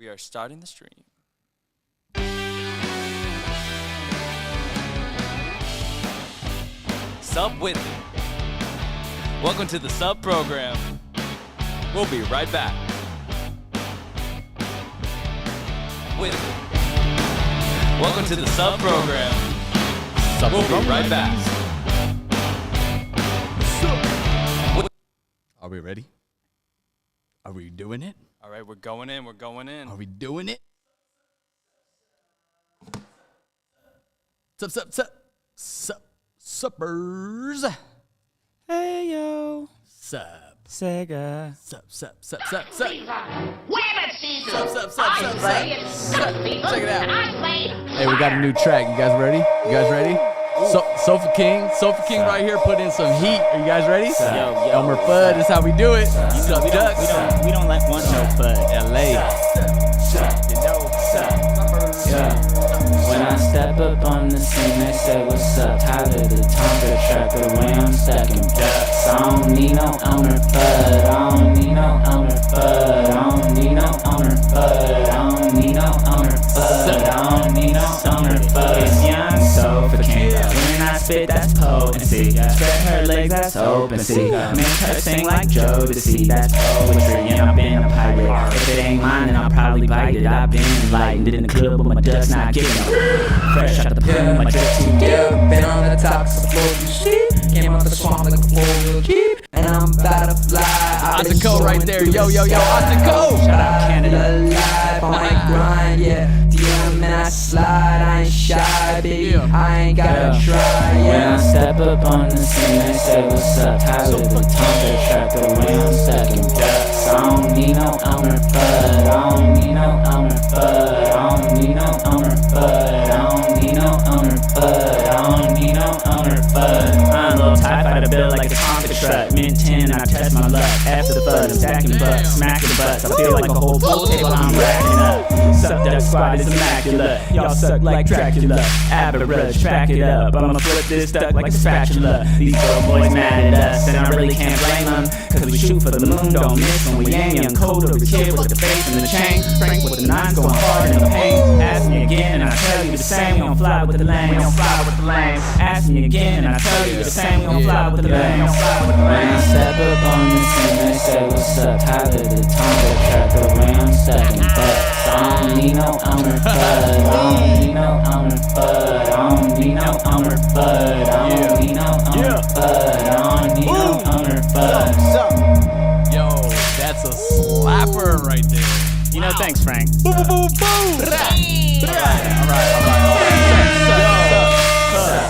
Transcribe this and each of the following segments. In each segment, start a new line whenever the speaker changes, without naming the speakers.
We are starting the stream. Sup with it. Welcome to the Sub program. We'll be right back. With it. Welcome to the Sub program. We'll be right back.
Are we ready? Are we doing it?
All right, we're going in. We're going in.
Are we doing it? Suppers.
Hey yo,
Sup.
Sega.
Sup. Check it out. Hey, we got a new track. You guys ready? Sofa King right here put in some heat. Are you guys ready?
Yo.
Elmer Fudd, that's how we do it. SupDucks.
We don't let one no bud.
LA.
When I step up on the scene, they say what's up. Tyler the Tonka track, the way I'm stacking ducks. I don't need no Elmer Fudd. I don't need no Elmer Fudd. I don't need no Elmer Fudd. I don't need no Elmer Fudd. I don't need no Elmer Fudd. It's young Sofa King. When I spit, that's potency. Spread her legs, that's Opensea. Make her sing like Jodeci, that's poetry. And I've been a pirate. If it ain't mine, then I'll probably bite it. I've been enlightened in the club, but my duck's not getting up. Fresh out the pool, my duck's too dope. Been on the top, so floor you see. Came out the swamp like a four-wheel keep. And I'm about to fly.
Otaco right there. Yo, Otaco.
Shout out Canada.
Live on my grind, yeah. DM and I slide, I ain't shy, baby. I ain't gotta try,
When
yeah.
I step up on the scene, they say what's up. Tyler the Tonka track, the way I'm stacking ducks. I don't need no Elmer Fudd. I don't need no Elmer Fudd. I don't need no Elmer Fudd. I don't need no Elmer Fudd. I don't need no Elmer Fudd. I'm a little TIE fighter built like a Tonka truck. Mint 10, I test my luck. After the fun, I'm stacking bucks, smacking butts. I feel like a whole pool table I'm racking up. SupDucks squad is immaculate. Y'all suck like Dracula. Aberrage, track it up. I'ma flip this duck like a spatula. These little boys mad at us, and I really can't blame them. Cause we shoot for the moon, don't miss when we aim. Young Coda, the kid with the face and the chain. Frank with the nines going hard in the pain. Ask me again, and I tell you the same. We don't fly with the lame, we don't fly with the lame. Ask me again, and I tell you the same. We don't fly with the lame, we don't fly with the lame. When I step up on the scene, they say what's up. Tyler the Tonka track, the way I'm stacking bucks. I don't need no Elmer Fudd. I don't need no Elmer Fudd. I don't need no Elmer Fudd. I don't need no Elmer Fudd. I don't need no Elmer Fudd.
Yo, that's a slapper right there.
You know, thanks, Frank.
Boom. All right.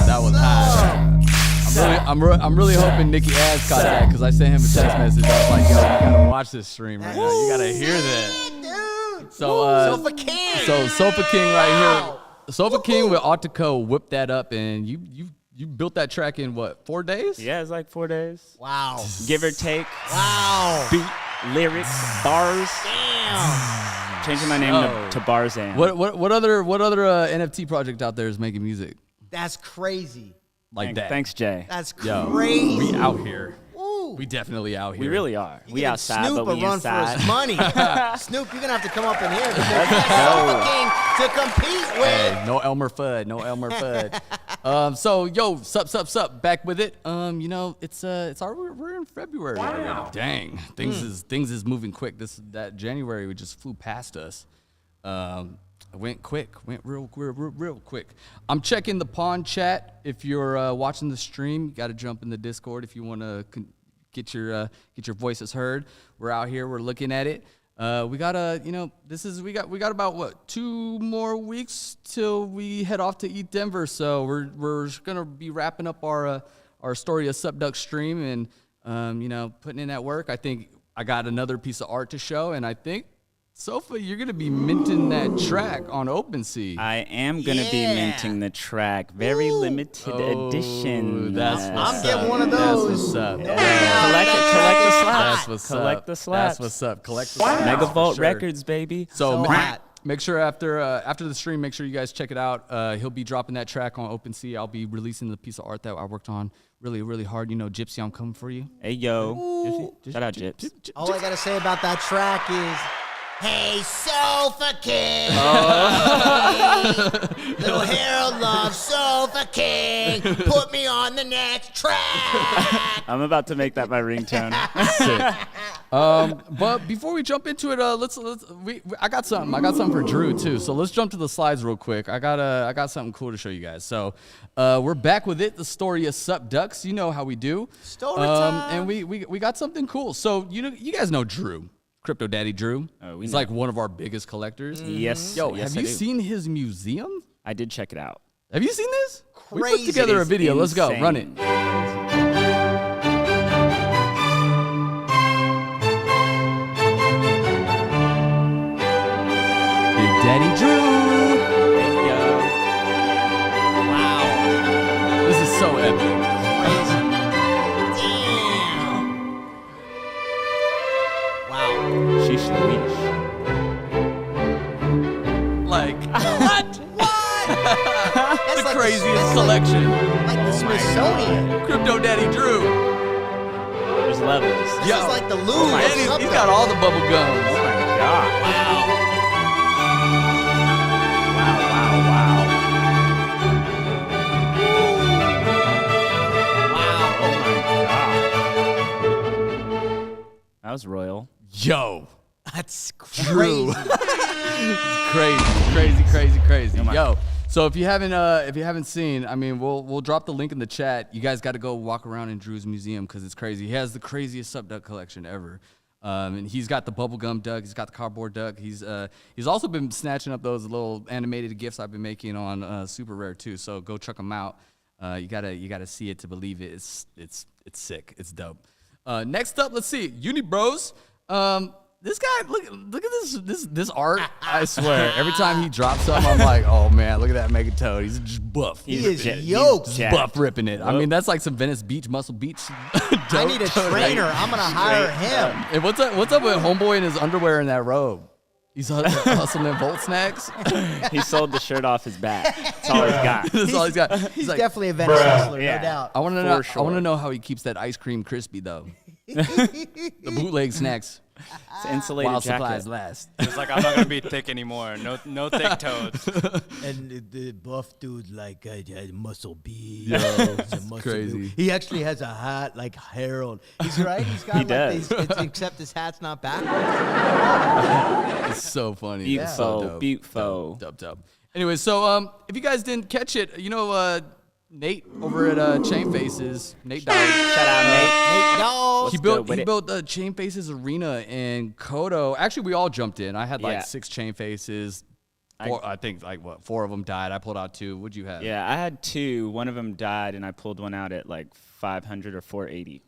That was high. I'm really hoping Nicky Az caught that because I sent him a text message. I was like, yo, you gotta watch this stream right now. You gotta hear that.
Sofa King.
So Sofa King right here. Sofa King with Otaco whipped that up, and you built that track in what, 4 days?
Yeah, it's like 4 days.
Wow.
Give or take.
Wow.
Beat, lyrics, bars.
Damn.
Changing my name to Barzan.
What other NFT project out there is making music
That's crazy.
like that?
Thanks, Jay.
That's
Yo,
crazy.
we out here.
Ooh.
We definitely out here.
We really are.
You
We
giving
outside,
Snoop
but
a
we
run
inside.
for his money. Snoop, you're gonna have to come up in here because that's Sofa King to compete with.
Hey, no Elmer Fudd. So yo, sup, back with it. You know, we're in February already. Dang, things is moving quick. That January we just flew past us. It went real quick. I'm checking the pawn chat. If you're watching the stream, you got to jump in the Discord if you want to get your voices heard. We're out here. We're looking at it. We got we got about what, 2 more weeks till we head off to Eat Denver. So we're gonna be wrapping up our story of SupDucks stream and putting in that work. I think I got another piece of art to show, and I think, Sofa, you're gonna be minting that track on Opensea.
I am going to be minting the track. Very limited edition.
That's what's
I'm getting one of those.
That's what's up.
Collect the slaps.
That's what's up.
Collect the slaps.
That's what's up. Collect the slaps.
Megavolt
for sure.
Records, baby.
So
hot.
make sure after the stream, make sure you guys check it out. He'll be dropping that track on Opensea. I'll be releasing the piece of art that I worked on really, really hard. You know, Gypsy, I'm coming for you.
Hey, yo.
Gypsy,
Shout out, Gyps.
All I gotta say about that track is Hey, Sofa King. Little Harold loves Sofa King. Put me on the next track.
I'm about to make that my ringtone.
But before we jump into it, I got something for Drew too. So let's jump to the slides real quick. I got something cool to show you guys. So we're back with it, the story of SupDucks. You know how we do.
Story time.
And we got something cool. So you guys know Drew. Crypto Daddy Drew. He's like one of our biggest collectors.
Yes.
Yo,
yes,
have you seen his museum?
I did check it out.
Have you seen this? We put
Crazy.
together a
It is
video. Let's go.
insane.
Run it. Big Daddy Drew. Wow. This is so epic.
Damn. Wow.
Sheesh Louise.
Like, what?
That's
The
like
craziest
that's
collection.
Like the Smithsonian.
Crypto Daddy Drew.
There's levels.
This
Yo.
is like the Louvre.
And he's got all the bubble gums.
Oh my god.
Wow.
Wow.
Wow.
Oh my god. That was royal.
Yo.
That's
Drew.
crazy.
Crazy.
Oh my-
Yo. So if you haven't seen, I mean, we'll drop the link in the chat. You guys got to go walk around in Drew's museum because it's crazy. He has the craziest SupDuck collection ever. And he's got the bubblegum duck. He's got the cardboard duck. He's also been snatching up those little animated GIFs I've been making on Super Rare too. So go check them out. You gotta see it to believe it. It's sick. It's dope. Next up, let's see, Uni Bros. This guy, look at this art. I swear, every time he drops something, I'm like, oh man, look at that Mega Toad. He's just buff.
He is
He's
yoked.
jacked.
Buff ripping it. I mean, that's like some Venice Beach, Muscle Beach.
I need a trainer. I'm gonna hire him.
Hey, what's up with Homeboy in his underwear and that robe? He's hustling Volt snacks.
He sold the shirt off his back. That's all he's got.
That's all he's got.
He's
like,
definitely a Venice hustler,
Yeah.
no doubt.
I want to
for
know.
sure.
I want to know how he keeps that ice cream crispy though. The bootleg snacks
It's an insulated
while
jacket.
supplies last.
It's like I'm not gonna be thick anymore. No thick toads.
And the buff dude, like, muscle B.
crazy.
He actually has a hat like Harold. He's right. He's got
He
like
does.
these, except his hat's not back.
It's so funny.
Beautiful,
So
beautiful.
dope. Anyway, so if you guys didn't catch it, you know Nate over at Chain Faces, Nate Dog.
Shout out, Nate.
No.
He
What's
built
good with
he
it?
built Chain Faces Arena in Kodo. Actually, we all jumped in. I had like
Yeah.
6 Chain Faces. I think like 4 of them died. I pulled out 2. What'd you have?
Yeah, I had 2. One of them died, and I pulled one out at like 500 or 480.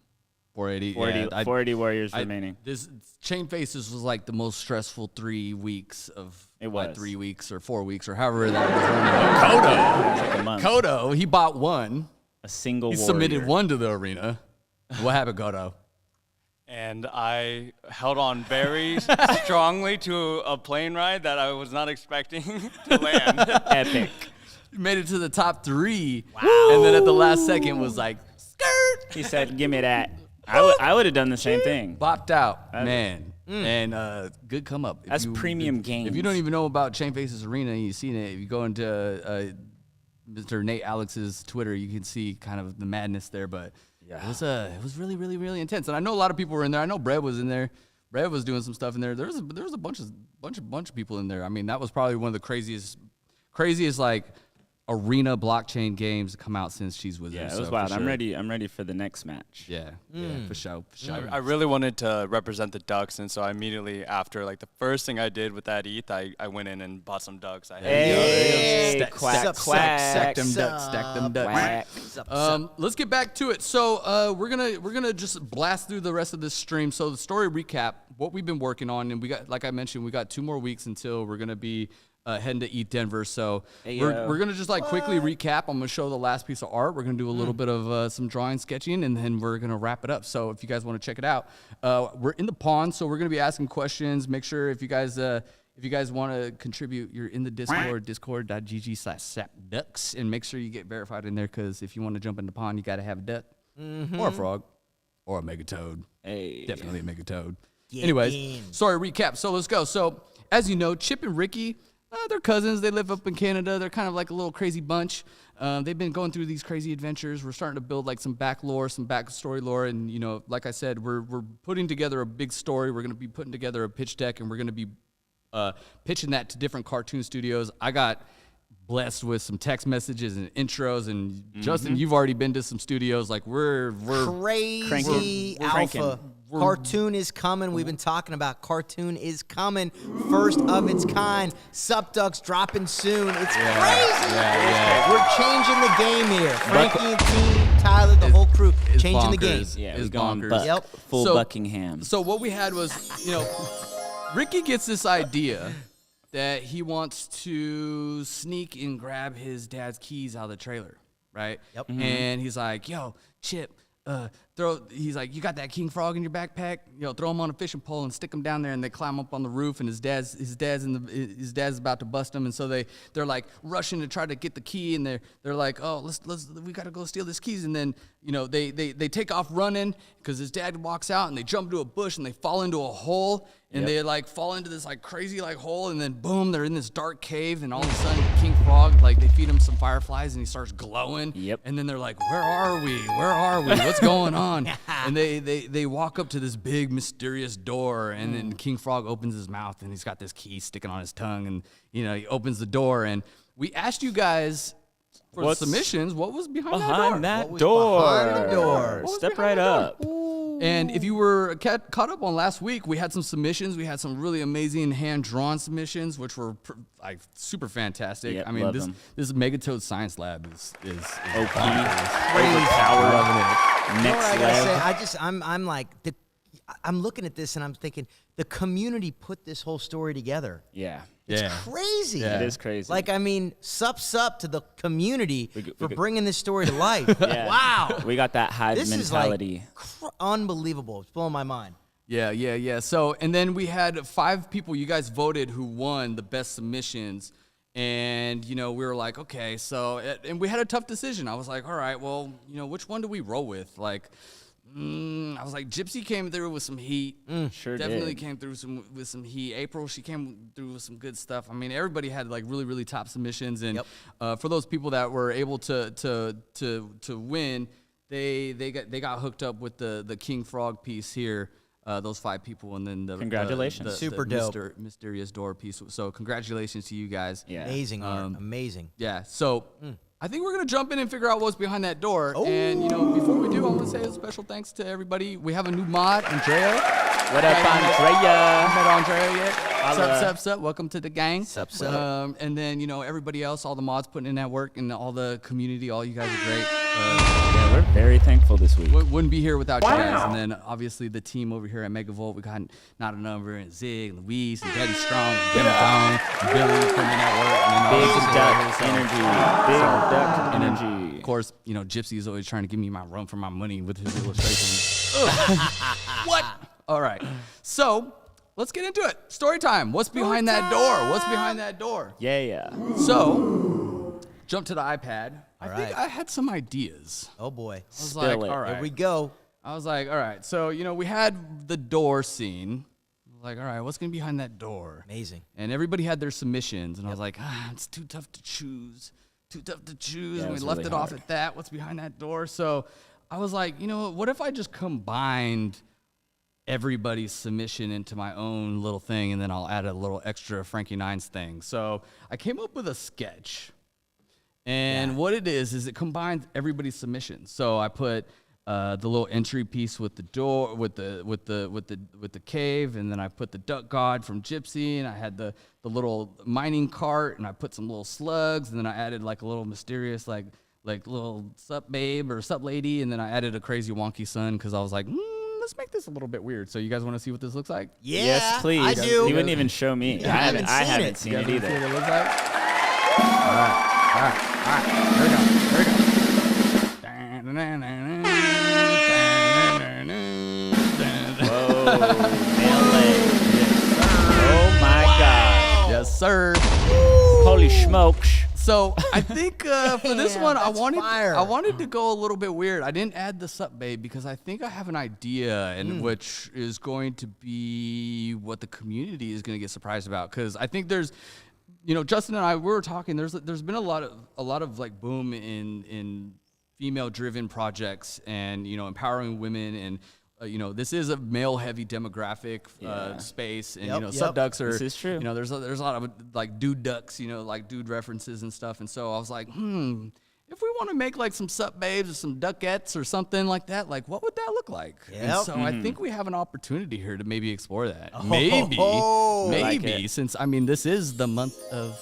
480.
480 warriors remaining.
This Chain Faces was like the most stressful 3 weeks of
It
like
was.
3 weeks or 4 weeks or however that was running.
It was like a month.
Kodo, he bought one.
A single
He
warrior.
submitted one to the arena. What happened, Kodo?
And I held on very strongly to a plane ride that I was not expecting to land.
Epic.
He made it to the top 3. Wow. And then at the last second was like, skirt.
He said, "Give me that." I would have done the same thing.
Bopped out, man. And good come up. If
That's premium games.
If you don't even know about Chain Faces Arena and you've seen it, if you go into Mr. Nate Alex's Twitter, you can see kind of the madness there. But it was really, really, really intense. And I know a lot of people were in there. I know Brad was in there. Brad was doing some stuff in there. There was a bunch of people in there. I mean, that was probably one of the craziest like arena blockchain games to come out since she's with
Yeah,
her.
it was
so
wild.
for
I'm
sure.
ready. I'm ready for the next match.
Yeah, for sure.
I really wanted to represent the ducks, and so I immediately after like the first thing I did with that ETH, I went in and bought some ducks. I had
Hey,
Stack-
quack,
stack
quack.
them ducks, stack them ducks.
Quack.
Let's get back to it. So we're gonna just blast through the rest of this stream. So the story recap, what we've been working on, and we got, like I mentioned, we got 2 more weeks until we're gonna be heading to ETH Denver. So we're gonna just like quickly recap. I'm gonna show the last piece of art. We're gonna do a little bit of some drawing, sketching, and then we're gonna wrap it up. So if you guys want to check it out, we're in the pond, so we're gonna be asking questions. Make sure if you guys want to contribute, you're in the Discord, discord.gg/SupDucks, and make sure you get verified in there, because if you want to jump in the pond, you got to have a duck or a frog or a mega toad.
Hey.
Definitely a mega toad. Anyways, story recap. So let's go. So as you know, Chip and Ricky, they're cousins. They live up in Canada. They're kind of like a little crazy bunch. They've been going through these crazy adventures. We're starting to build like some back lore, some backstory lore. And, you know, like I said, we're putting together a big story. We're going to be putting together a pitch deck, and we're going to be pitching that to different cartoon studios. I got blessed with some text messages and intros, and Justin, you've already been to some studios. Like we're
crazy
We're
alpha.
cranking.
Cartoon is coming. We've been talking about cartoon is coming. First of its kind. SupDucks dropping soon. It's crazy. We're changing the game here. Frankie and team, Tyler, the whole crew, changing the game.
Yeah,
Is
we're going
bonkers.
buck.
Yep.
Full
So-
Buckingham.
So what we had was, you know, Ricky gets this idea that he wants to sneak and grab his dad's keys out of the trailer, right?
Yep.
And he's like, "Yo, Chip, he's like, you got that king frog in your backpack? Throw him on a fishing pole and stick him down there." And they climb up on the roof, and his dad's about to bust him, and so they're like rushing to try to get the key, and they're like, "Oh, we gotta go steal this keys." And then they take off running because his dad walks out, and they jump into a bush, and they fall into a hole, and they like fall into this like crazy like hole, and then boom, they're in this dark cave, and all of a sudden King Frog, like, they feed him some fireflies, and he starts glowing.
Yep.
And then they're like, where are we? What's going on? And they walk up to this big mysterious door, and then King Frog opens his mouth, and he's got this key sticking on his tongue, and he opens the door, and we asked you guys for
What's
submissions, what was behind that door?
Behind that
What was
door.
behind the door?
Step right up.
And if you were caught up on last week, we had some submissions. We had some really amazing hand-drawn submissions, which were super fantastic.
Yep,
I mean,
love
this
them.
this Megatoad Science Lab is
OP.
crazy. Loving it.
You know what
Next
I gotta
level.
say? I'm like, I'm looking at this and I'm thinking, the community put this whole story together.
Yeah.
Yeah.
Crazy.
Yeah.
It is crazy.
Like, I mean, sup to the community for
we-
bringing this story to life.
Yeah.
Wow.
We got that hive
This
mentality.
is like unbelievable. It's blowing my mind.
Yeah. So, and then we had 5 people. You guys voted who won the best submissions. And, we were like, okay, so, and we had a tough decision. I was like, all right, well, which one do we roll with? Like, I was like, Gypsy came through with some heat.
Sure
Definitely
did.
came through with some heat. April, she came through with some good stuff. I mean, everybody had like really, really top submissions. And for those people that were able to win, they got hooked up with the King Frog piece here. Those 5 people, and then the
Congratulations.
Super dope.
mysterious door piece. So congratulations to you guys.
Yeah.
Amazing art. Amazing.
Yeah. So I think we're gonna jump in and figure out what's behind that door. And before we do, I want to say a special thanks to everybody. We have a new mod, Andrea.
What up, Andrea?
Met Andrea yet?
Holla.
Sup. Welcome to the gang.
Sup.
And then everybody else, all the mods putting in that work, and all the community, all you guys are great.
Yeah, we're very thankful this week.
Wouldn't be here without you guys. And then obviously the team over here at Megavolt, we got Not a Number, and Zig, and Luis, and Daddy Strong, and Jim Down, and Billy putting in that work. And then
Big
obviously
duck energy. Big duck
and then,
energy.
of course, Gypsy is always trying to give me my run for my money with his illustrations. What? All right. So let's get into it. Story time. What's behind that door? What's behind that door?
Yeah.
So jump to the iPad. I think
right.
I had some ideas.
Oh, boy.
I was
Spill
like,
it.
all right.
Here we go.
I was like, all right. So, we had the door scene. I was like, all right, what's going to be behind that door?
Amazing.
And everybody had their submissions. And I was like, it's too tough to choose.
Yeah,
And
it
we
was
left
really
it off
hard.
at that. What's behind that door? So I was like, what if I just combined everybody's submission into my own little thing, and then I'll add a little extra Frankie Nines thing. So I came up with a sketch. And what it is it combines everybody's submissions. So I put the little entry piece with the door, with the cave, and then I put the duck god from Gypsy, and I had the little mining cart, and I put some little slugs, and then I added like a little mysterious like little sup babe or sup lady, and then I added a crazy wonky sun because I was like, let's make this a little bit weird. So you guys want to see what this looks like?
Yeah,
Yes, please.
I do.
You wouldn't even show me.
Yeah, I haven't
I
seen
haven't
it.
seen
You
it
guys wanna see
either.
what it looks like? All right. Here we go.
Whoa, melee. Oh my God.
Yes, sir.
Holy smokes.
So I think for this one, I
fire.
wanted to go a little bit weird. I didn't add the sup babe because I think I have an idea, and which is going to be what the community is going to get surprised about. Because I think there's, Justin and I, we were talking. There's been a lot of like boom in female-driven projects and empowering women and. This is a male-heavy demographic space, and SupDucks are.
This is true.
There's a lot of like dude ducks, like dude references and stuff. And so I was like, if we want to make like some sup babes or some duckettes or something like that, like what would that look like? And so I think we have an opportunity here to maybe explore that. Maybe since this is the month of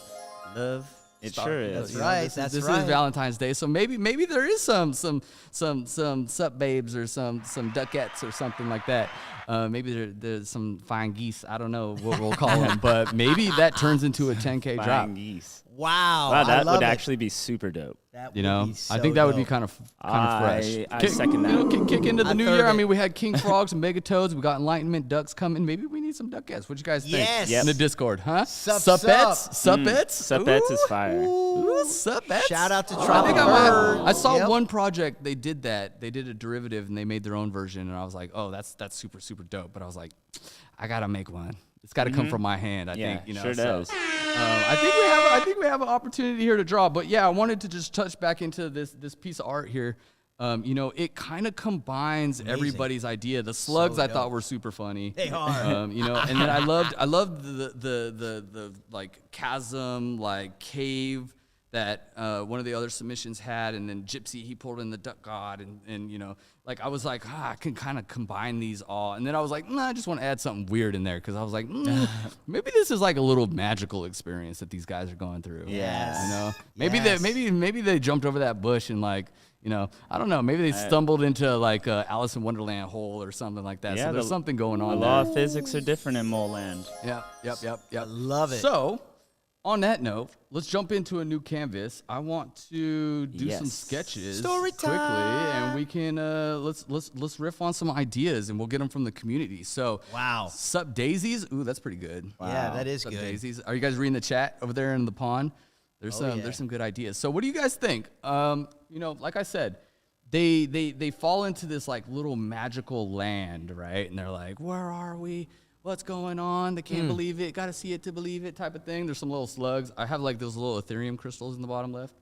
love.
It sure is.
That's right.
This is Valentine's Day, so maybe there is some sup babes or some duckettes or something like that. Maybe there's some fine geese. I don't know what we'll call them, but maybe that turns into a 10K drop.
Fine geese.
Wow,
that would actually be super dope.
That would be so
I think that would be
dope.
kind of fresh.
I second that.
Kick into the new
third
year.
it.
We had king frogs and megatoads. We got enlightenment ducks coming. Maybe we need some duckettes. What you guys think?
Yes.
In the Discord, huh?
Sup-ettes?
Sup-ettes is fire.
Ooh, sup-ettes.
Shout out to
I
Tropic
think
Bird.
I saw
Yep.
one project. They did that. They did a derivative and they made their own version. And I was like, oh, that's super super dope. But I was like, I gotta make one. It's got to come from my hand. I think.
Sure does.
I think we have an opportunity here to draw. But yeah, I wanted to just touch back into this piece of art here. It kind of combines everybody's idea. The slugs I thought were super funny.
They are.
And then I loved the like chasm, like cave that one of the other submissions had, and then Gypsy, he pulled in the duck god, and like I was like, I can kind of combine these all, and then I was like, I just want to add something weird in there, because I was like, maybe this is like a little magical experience that these guys are going through.
Yes.
Maybe
Yes.
maybe they jumped over that bush and like, I don't know, maybe they stumbled into like a Alice in Wonderland hole or something like that.
Yeah,
So there's something going on
The
there.
law of physics are different in Mole Land.
Yep.
Love it.
So, on that note, let's jump into a new canvas. I want to do some sketches
Story
quickly,
time.
and we can let's riff on some ideas, and we'll get them from the community. So,
Wow.
Sup Daisies? Ooh, that's pretty good.
Yeah, that is
Sup
good.
Daisies. Are you guys reading the chat over there in the pond? There's some good ideas. So, what do you guys think? Like I said, they fall into this like little magical land, right? And they're like, where are we? What's going on? They can't believe it. Got to see it to believe it type of thing. There's some little slugs. I have like those little Ethereum crystals in the bottom left.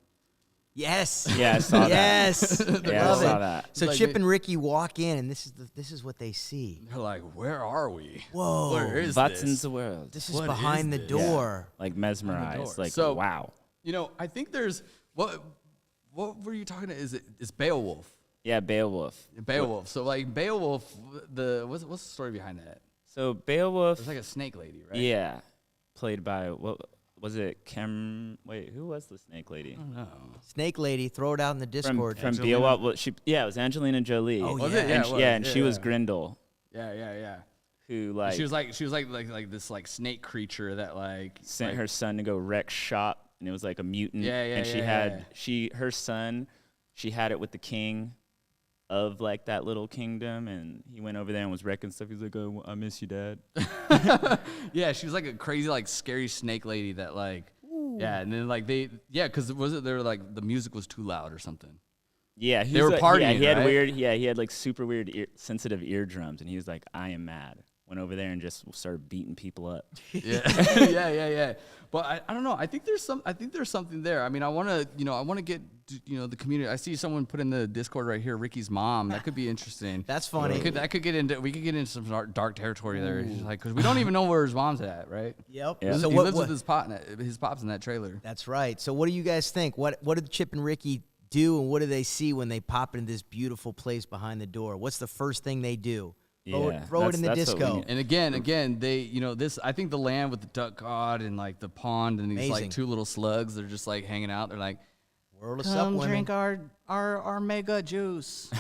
Yes.
Yeah, I saw that.
Yes.
Yeah,
Love
I saw
it.
that.
So
Like
Chip
they-
and Ricky walk in, and this is what they see.
They're like, where are we?
Whoa.
Where is
What's in
this?
the world?
This is
What
behind
is
the
this?
door.
Like mesmerized.
door.
Like,
So-
wow.
I think there's what were you talking to? It's Beowulf.
Yeah, Beowulf.
Beowulf. So like Beowulf, what's the story behind that?
So Beowulf,
There's like a snake lady, right?
yeah, played by, what was it? Wait, who was the snake lady?
No.
Snake lady, throw it out in the Discord.
From Beowulf. Well, it was Angelina Jolie.
Oh,
Was
yeah.
it? Yeah,
And
it
she,
was.
and she was
yeah.
Grendel,
Yeah.
who like
She was like this like snake creature that like
sent
like,
her son to go wreck shop, and it was like a mutant.
Yeah,
And she
yeah,
had her son. She had it with the king of like that little kingdom, and he went over there and was wrecking stuff. He's like, "Oh, I miss you, Dad."
Yeah, she was like a crazy like scary snake lady that like yeah, and then like because they're like the music was too loud or something.
Yeah,
They were partying,
Yeah, he had
right?
weird. Yeah, he had like super weird, sensitive eardrums, and he was like, "I am mad." Went over there and just started beating people up.
Yeah. But I don't know. I think there's something there. I mean, I want to get the community. I see someone put in the Discord right here, Ricky's mom. That could be interesting.
That's funny.
We could get into some dark territory there. Like, because we don't even know where his mom's at, right?
Yep.
Yeah.
So
he
what,
lives
what-
with his pops in that trailer.
That's right. So what do you guys think? What did Chip and Ricky do, and what do they see when they pop into this beautiful place behind the door? What's the first thing they do? Throw it in the
that's what we
disco.
need.
And again, they, this, I think the land with the duck god and like the pond and these
Amazing.
like two little slugs, they're just like hanging out. They're like,
World of Sup women.
our mega juice.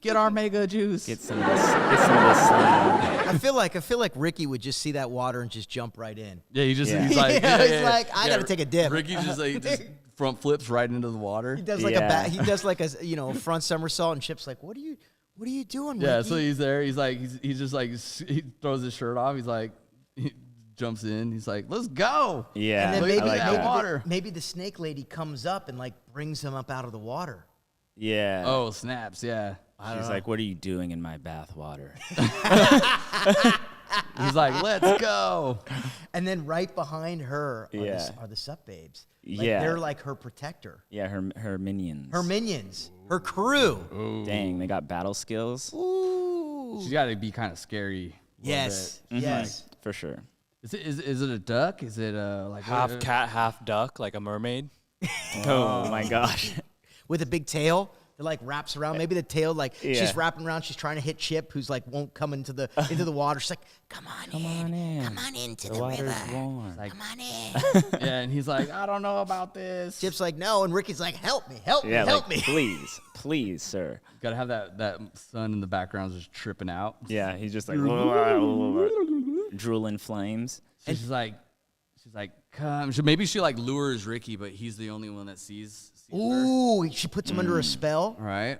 Get our mega juice.
Get some of this slime.
I feel like Ricky would just see that water and just jump right in.
Yeah, he's
He's
like,
I gotta take a dip.
Ricky just like just front flips right into the water.
He does like he does like a front somersault, and Chip's like, what are you doing,
Yeah,
Ricky?
so he's there. He's like, he's just like, he throws his shirt off. He's like, jumps in. He's like, let's go.
Yeah,
And then
Look
maybe,
at that
maybe,
water.
maybe the snake lady comes up and like brings him up out of the water.
yeah.
Oh, snaps. Yeah.
She's like, "What are you doing in my bath water?"
He's like, let's go.
And then right behind her
Yeah.
are the Sup babes. Like,
Yeah.
they're like her protector,
Yeah, her minions.
her minions, her crew.
Dang, they got battle skills.
Ooh.
She's got to be kind of scary. a little
Yes,
bit.
yes.
For sure.
Is it a duck? Is it like
Half cat, half duck, like a mermaid.
Oh my gosh.
With a big tail that like wraps around. Maybe the tail like
Yeah.
she's wrapping around. She's trying to hit Chip, who's like won't come into the water. She's like, come on in, come on into the
water's
river.
warm.
Like,
Come on in.
yeah, and he's like, I don't know about this.
Chip's like, no, and Ricky's like, help me, help
Yeah,
me, help
like,
me.
please, sir.
Gotta have that sun in the background just tripping out.
Yeah, he's just like drooling flames.
So she's like, come. Maybe she like lures Ricky, but he's the only one that sees her.
Ooh, she puts him under a spell.
Right.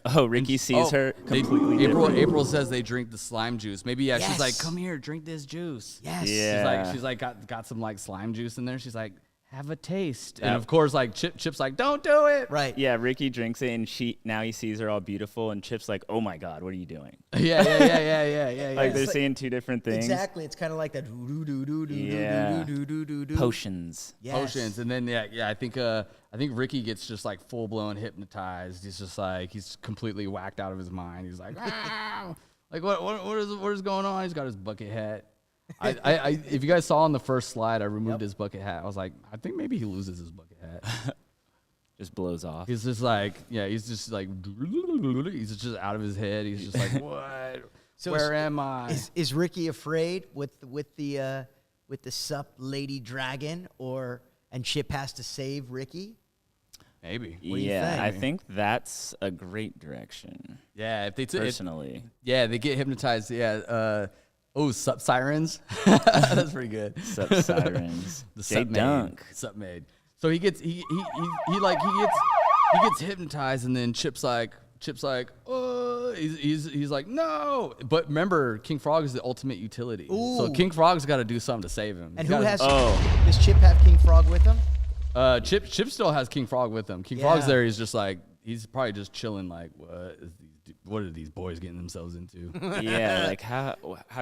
Oh, Ricky sees her
They-
completely
April
different.
says they drink the slime juice. Maybe she's
Yes.
like, come here, drink this juice.
Yes.
Yeah.
She's like got some like slime juice in there. She's like, have a taste. And of course, like Chip's like, don't do it.
Right.
Yeah, Ricky drinks it, and now he sees her all beautiful, and Chip's like, "Oh my God, what are you doing?"
Yeah.
Like they're
like-
saying two different things.
Exactly. It's kind of like that.
Yeah.
Do.
Potions.
Yes.
Potions, and then I think Ricky gets just like full blown hypnotized. He's just like he's completely whacked out of his mind. He's like, "Ah!" Like what is going on? He's got his bucket hat. I if you guys saw on the first slide, I removed his bucket hat. I was like, I think maybe he loses his bucket hat.
Just blows off.
He's just like, he's just like, he's just out of his head. He's just like, what?
So
Where am I?
Is Ricky afraid with the Sup lady dragon, and Chip has to save Ricky?
Maybe.
do you
Yeah,
think?
I think that's a great direction.
Yeah, if they
Personally,
they get hypnotized. Yeah. Sup sirens. That's pretty good.
Sup Sirens.
The
Jay
Sup maid.
Dunk.
Sup maid. So he gets he gets hypnotized, and then Chip's like he's like no. But remember, King Frog is the ultimate utility. So
Ooh.
King Frog's got to do something to save him.
And
He's
who
gotta-
has? Does Chip have King Frog with him?
Chip still has King Frog with him. King Frog's
Yeah.
there. He's just like he's probably just chilling. Like what are these boys getting themselves into?
Yeah, like how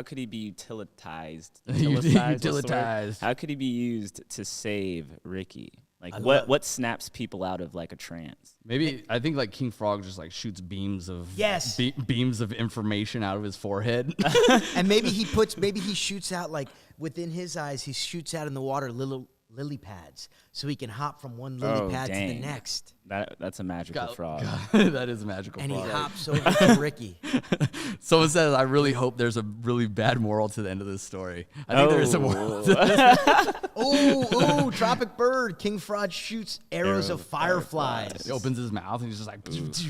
could he be utilitized?
Utilitized.
How could he be used to save Ricky? Like what snaps people out of like a trance?
Maybe I think like King Frog just like shoots beams of
Yes.
beams of information out of his forehead.
And maybe he shoots out like within his eyes. He shoots out in the water little lily pads, so he can hop from one lily pad to the
dang.
next.
That's a magical frog.
That is a magical
And he
frog.
hops over to Ricky.
Someone says, I really hope there's a really bad moral to the end of this story. I think there is a moral.
Ooh, Tropic Bird. King Frog shoots arrows of fireflies.
He opens his mouth and he's just like,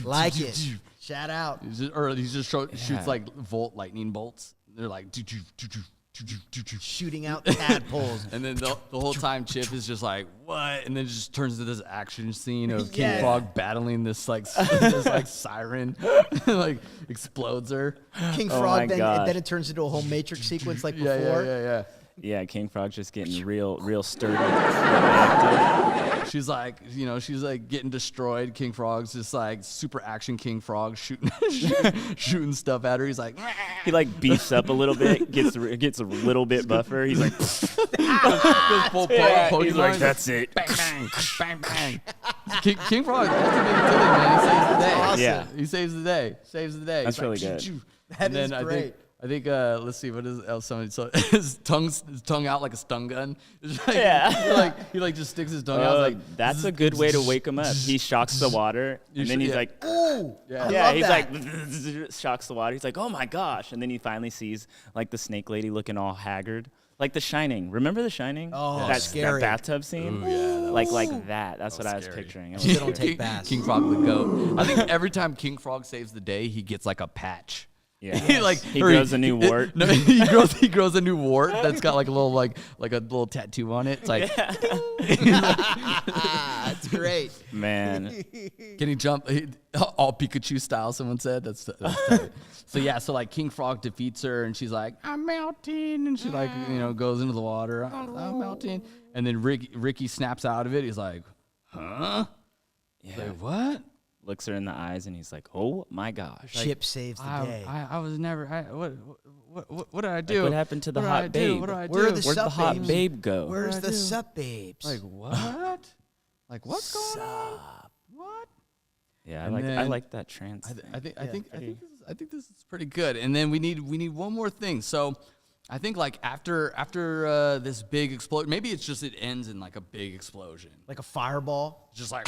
Like it. Shout out.
he just shoots like lightning bolts. They're like,
Shooting out tadpoles.
and then the whole time Chip is just like, what? And then it just turns into this action scene of King
Yeah.
Frog battling this like siren, like explodes her.
King
Oh
Frog,
my
then
gosh.
it turns into a whole Matrix sequence like before.
Yeah.
Yeah, King Frog's just getting real sturdy.
She's like, she's like getting destroyed. King Frog's just like super action King Frog shooting stuff at her. He's like,
He like beefs up a little bit, gets a little bit buffer. He's like,
goes full Pokemon.
he's like, that's it.
Bang, bang, bang. King Frog, ultimate utility, man. He saves the day.
Awesome.
Yeah.
He saves the day.
That's
He's
really
like,
good.
"Choo, choo."
That
And
is
then
great.
I think let's see, what is else? So his tongue out like a stun gun. It's like,
Yeah.
he just sticks his tongue out like.
That's a good way to wake him up. He shocks the water, and then he's
yeah.
like,
Ooh, I
yeah,
love
he's
that.
like shocks the water. He's like, oh my gosh, and then he finally sees like the snake lady looking all haggard, like The Shining. Remember The Shining?
Oh,
that
scary.
bathtub scene. Like that. That's what I was
scary.
picturing.
They don't take baths.
King Frog the goat. I think every time King Frog saves the day, he gets like a patch.
Yeah.
He
grows a new wart.
No, he grows a new wart that's got like a little tattoo on it. It's like,
That's great.
Man.
can he jump all Pikachu style? Someone said that's tight. So yeah, so like King Frog defeats her, and she's like, I'm melting, and she like goes into the water. I'm melting, and then Ricky snaps out of it. He's like, huh?
Yeah.
He's like, what?
Looks her in the eyes and he's like, "Oh my gosh!"
Chip saves the day.
I was never. What did I do?
What happened to the
What did
hot
I do?
babe?
What did I do?
Where are the
Where'd the
sup
hot
babes?
babe go?
Where's the sup babes?
Like what? Like what's going on? What?
Yeah,
And
I
then-
like that trans.
I think this is pretty good. And then we need one more thing. So I think like after this big explosion, maybe it's just it ends in like a big explosion,
Like a fireball.
just like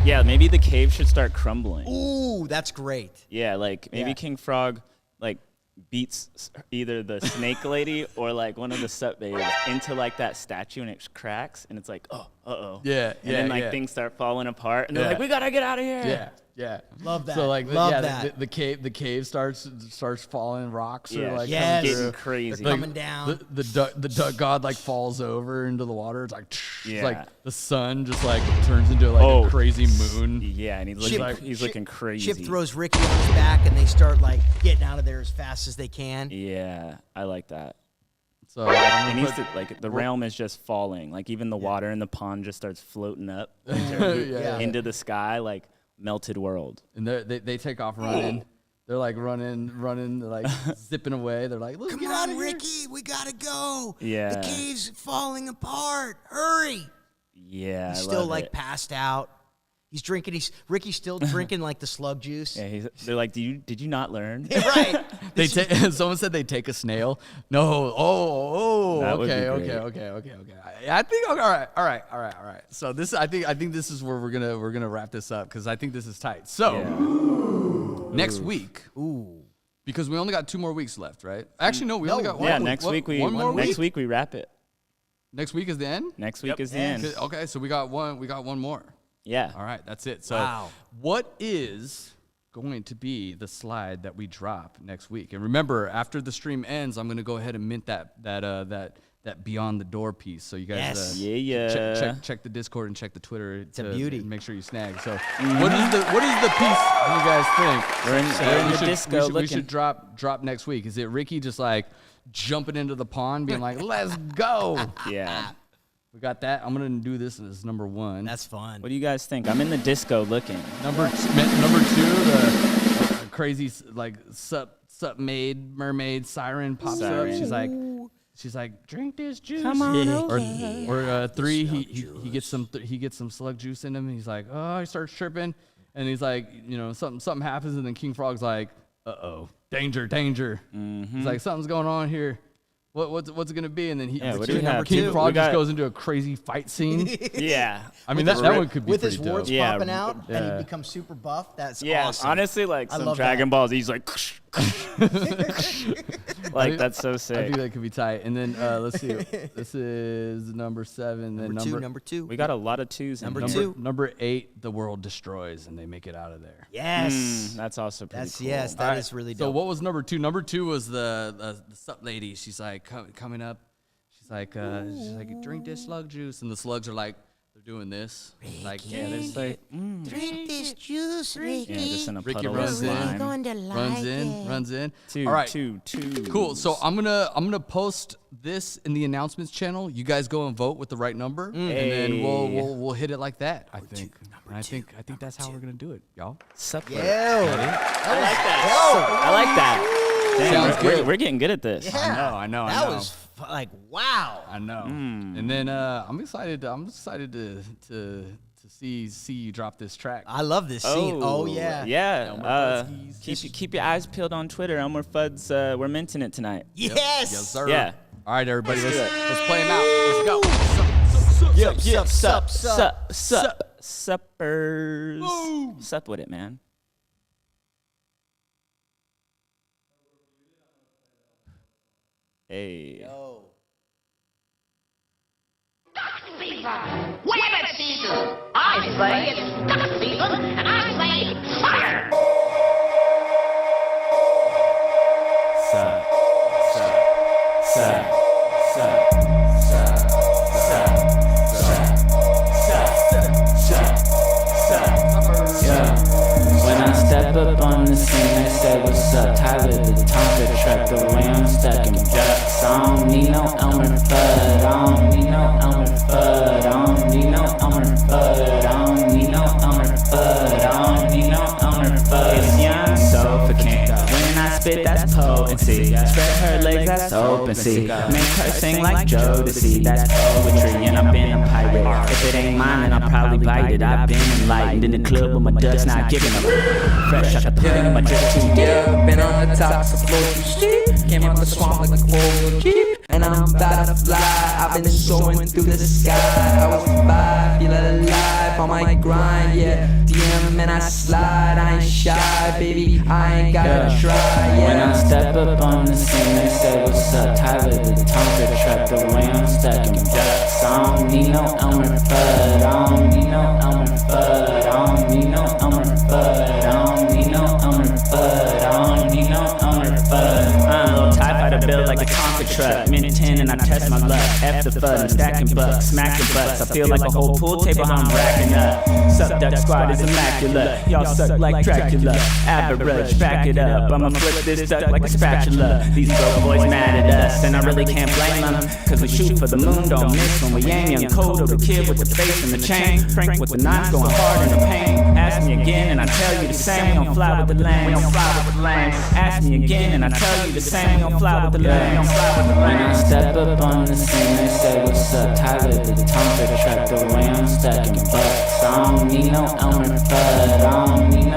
Yeah, maybe the cave should start crumbling.
Ooh, that's great.
Yeah, like maybe
Yeah.
King Frog like beats either the snake lady or like one of the sup babes into like that statue and it cracks and it's like, uh-oh.
Yeah,
And then like things start falling apart and they're like, we gotta get out of here.
Yeah.
Love that.
So like
Love
yeah,
that.
the cave starts falling, rocks
Yeah,
are like
Yes.
coming
getting
through.
crazy.
They're coming down.
The duck god like falls over into the water. It's like it's
Yeah.
like the sun just like turns into like a crazy moon.
Yeah, and he's looking crazy.
Chip throws Ricky on his back, and they start like getting out of there as fast as they can.
Yeah, I like that.
So
It needs to like the realm is just falling. Like even the water in the pond just starts floating up
Yeah.
into the sky, like melted world.
and they take off running. They're like running, they're like zipping away. They're like,
Come
get out
on,
of here."
Ricky, we gotta go.
Yeah.
The cave's falling apart. Hurry.
Yeah,
He's
I
still
love
like
it.
passed out. He's drinking. Ricky's still drinking like the slug juice.
Yeah, they're like, did you not learn?
Right.
They take. Someone said they take a snail. No. Oh.
That would be
Okay.
great.
I think. All right. So this. I think this is where we're gonna wrap this up because I think this is tight. So next week.
Ooh.
Because we only got 2 more weeks left, right? Actually, no. We only got one.
Yeah, next week we wrap it.
Next week is the end.
Next week is the end.
Okay, so we got one. We got one more.
Yeah.
All right, that's it. So,
Wow.
what is going to be the slide that we drop next week? And remember, after the stream ends, I'm going to go ahead and mint that Beyond the Door piece. So you guys,
Yes.
check the Discord and check the Twitter. It's
a beauty.
Make sure you snag. So, what is the piece? Do you guys think?
We're in
we
the
should-
disco
we
looking.
should drop next week. Is it Ricky just like jumping into the pond, being like, "Let's go"?
Yeah.
We got that. I'm gonna do this as number 1.
That's fun.
What do you guys think? I'm in the disco looking.
Number 2, the crazy like sup maid mermaid siren pops
Siren.
up. She's like, drink this juice.
Come on,
Or 3, he gets some slug juice in him. And he's like, oh, he starts tripping, and he's like, something happens, and then King Frog's like, danger. He's like, something's going on here. What's it gonna be? And then
what do we have?
King
We
Frog just
got-
goes into a crazy fight scene.
Yeah.
I mean, that one could be
with
pretty
his warts
dope.
Yeah.
popping out, and
Yeah.
he becomes super buff. That's
Yeah,
awesome.
honestly, like
I
some
love
Dragon
that.
Balls, he's like, like that's so
I
sick.
think that could be tight. And then let's see. This is number 7. Then
Number two.
We got a lot of twos.
Number
in
two.
Number 8, the world destroys, and they make it out of there.
Yes.
That's also pretty
That's
cool.
yes. That is really
So
dope.
what was number 2? Number 2 was the sup lady. She's like coming up. She's like drink this slug juice, and the slugs are like they're doing this. Like yeah, they're just like
Drink this juice, Ricky.
Yeah, just in a
Ricky
puddle of
runs in.
slime.
Going to like it.
runs in.
Two,
All right.
two.
Cool. So I'm gonna post this in the announcements channel. You guys go and vote with the right number, and then we'll hit it like that. I think. I think that's how we're gonna do it, y'all.
Sup,
Yeah.
I like that. I like that. Dang,
Sounds good.
We're getting good at this.
Yeah.
I know.
That was like wow.
I know. And then I'm excited to see you drop this track.
I love this scene. Oh yeah.
Yeah. Keep your eyes peeled on Twitter. Elmer Fudd's we're minting it tonight.
Yes.
Yes, sir.
Yeah.
All right, everybody,
Let's do it.
let's play him out. Let's go.
Suppers. Sup with it, man. Hey.
Fever. Weather season. I say it's duck season, and I say fire.
say what's up. Tyler the Tonka truck, the way I'm stacking ducks. I don't need no Elmer Fudd. I don't need no Elmer Fudd. I don't need no Elmer Fudd. I don't need no Elmer Fudd. I don't need no Elmer Fudd.
It's young, suffocating. When I spit, that's potency. Spread her legs, that's Opensea. Make her sing like Jodeci, that's poetry. And I've been a pirate. If it ain't mine, then I'll probably bite it. I've been enlightened in the club with my ducks, not giving up. Fresh out the pudding in my drip too.
Yeah, been on the top, so flow too steep. Came out the swamp like a 4-wheel Jeep. And I'm about to fly, I've been soaring through the sky. I was 5, feel alive on my grind, yeah. DM and I slide, I ain't shy, baby, I ain't gotta try, yeah.
When I step up on the scene, they say what's up. Tyler the Tonka truck, the way I'm stacking ducks. I don't need no Elmer Fudd. I don't need no Elmer Fudd. I don't need no Elmer Fudd. I don't need no Elmer Fudd. I don't need no Elmer Fudd.
I'm a little TIE fighter built like a Tonka truck. Minute 10 and I test my luck. F the fun, stacking bucks, smacking butts. I feel like a whole pool table how I'm racking up. SupDucks squad is immaculate. Y'all suck like Dracula. Average, back it up. I'ma flip this duck like a spatula. These broke boys mad at us, and I really can't blame them. Cause we shoot for the moon, don't miss when we aim. Young Code or the kid with the face and the chain. Frank with the knife going hard in the pain. Ask me again and I tell you the same. We don't fly with the lame. We don't fly with the lame. Ask me again and I tell you the same. We don't fly with the lame. We don't fly with the lame.
When I step up on the scene, they say what's up. Tyler the Tonka truck, the way I'm stacking bucks. I don't need no Elmer Fudd. I don't need no